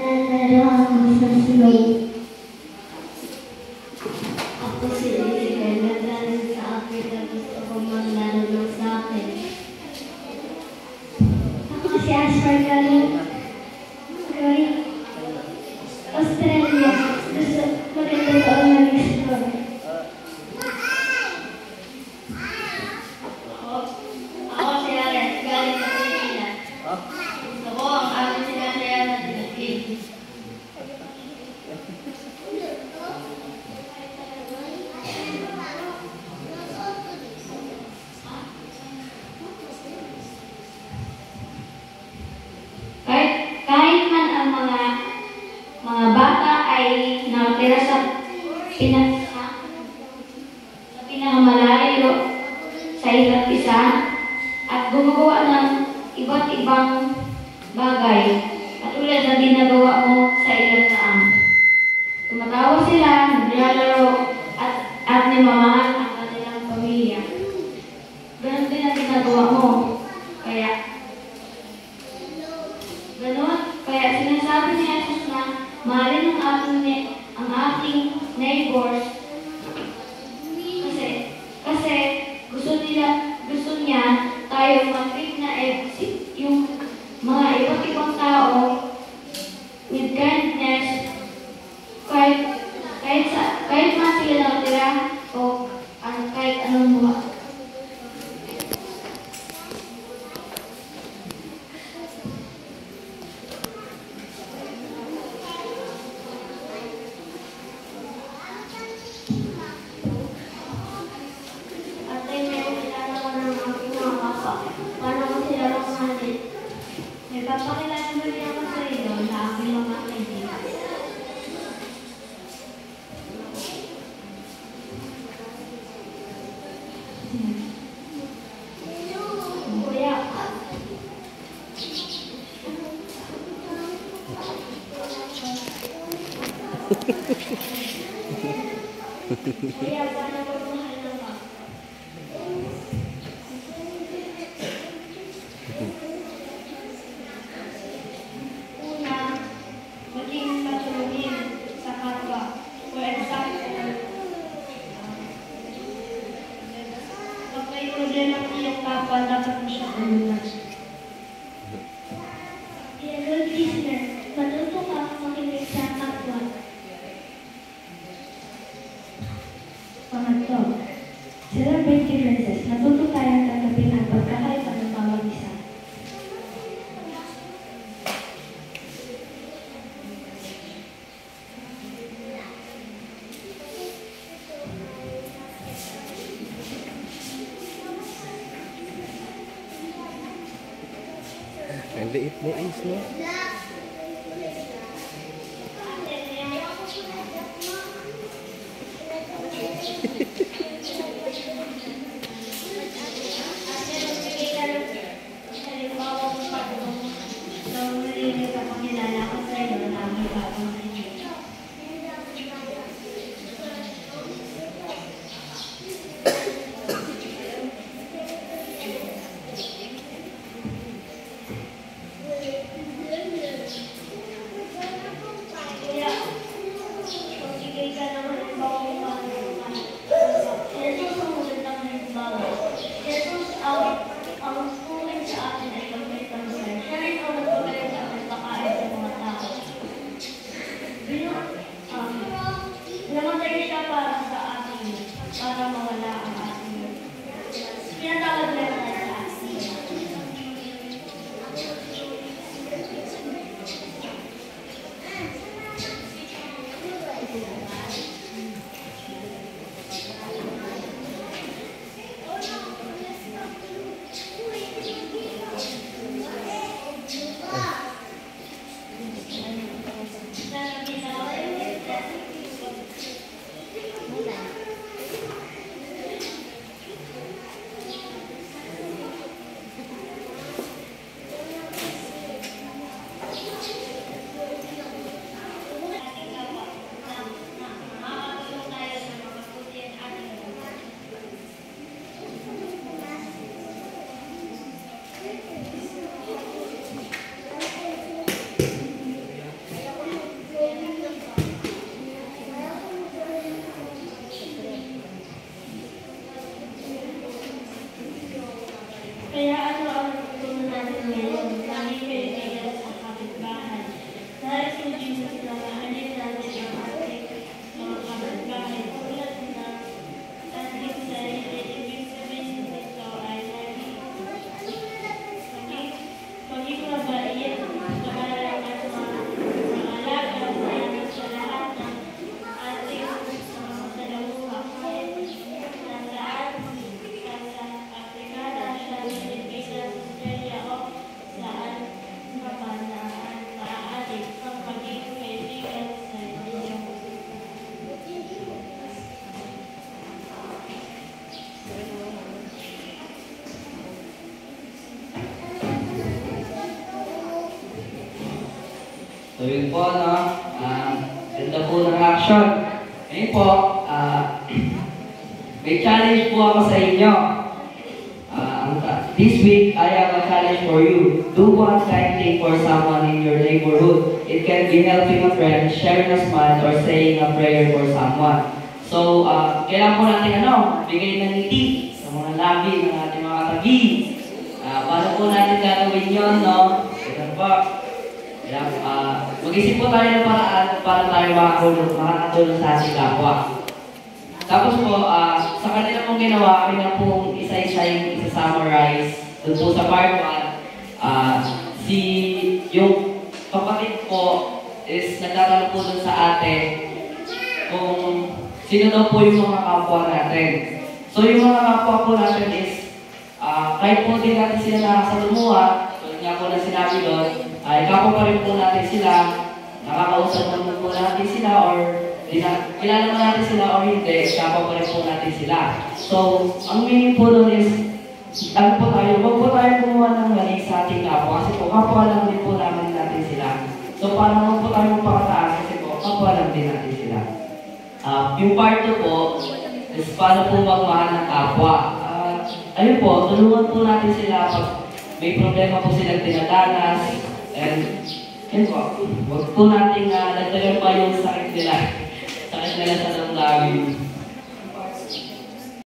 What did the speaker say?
Nanalo ako sa slow. Ako si Jessica, naglalaro sa Africa. Gusto ko maglaro ng sa akin. Ako si Asper galing Australia. Gusto maganda doon mag-explore. Ako si Alex, galing sa Pilipinas. Gusto ko ang aming sinasaya sa Philippines. Kahit man ang mga bata ay nakatira sa pinakamalayo sa isa't isa at gumagawa ng iba't ibang bagay katulad ng ginagawa mo sa ilang taang. Tumatawa sila, naglalaro at nimamahal ang kanilang pamilya. Ganon din ang ginagawa mo. Kaya sinasabi ni Jesus na mahalin ang ating neighbors kasi gusto niya tayo mag-treat na yung mga iba't ibang tao with kindness kahit man sila nakatira o kahit anong buha. Papakilala mo rin ako sa iyo na aking mga kaibigan. Kuya. Kuya, paano mo mahal na ba? Dapat mo siya kumulat. Dear listener, matuto ka makinig sa kapwa. Pangatlo, celebrate differences. Matuto tayong tanggapin ang pagkakaiba ng bawat isa. Ang liit na is, no? So yun po, no? Ganda po ng action. Ngayon po, may challenge po ako sa inyo. This week, I have a challenge for you. Do one kind thing for someone in your neighborhood. It can be helping a friend, sharing a smile, or saying a prayer for someone. So, kailangan po natin bigay ng ngiti sa mga labi ng ating mga katabi. Paano po natin gagawin yun, no? Ganun po. Mag-isip po tayo ng paraan para tayo makakatulong sa ating kapwa. Tapos po, sa kanila pong ginawa, kami na pong isa-summarize doon po sa part 1. Yung kapatid po is nagtatanong po doon sa atin kung sino daw po yung mga kapwa natin. So yung mga kapwa po natin is, kahit po din natin sila nakasalamuha, tulad nga po na sinabi doon, kapwa pa rin po natin sila, nakakausap naman po natin sila, or kilala mo natin sila or hindi, kapwa pa rin po natin sila. So, ang meaning po doon is, huwag po tayo kumuha ng mali sa ating kapwa, kasi po kapwa lang din po naman natin sila. So, parang huwag po tayo magpakataas, kasi po kapwa lang din natin sila. Yung part 2 po, is paano po magmahal ng kapwa. Ayun po, tulungan po natin sila pag may problema po silang dinadanas, and yun po, huwag po natin nagdagan pa yung sakit nila sa damdamin.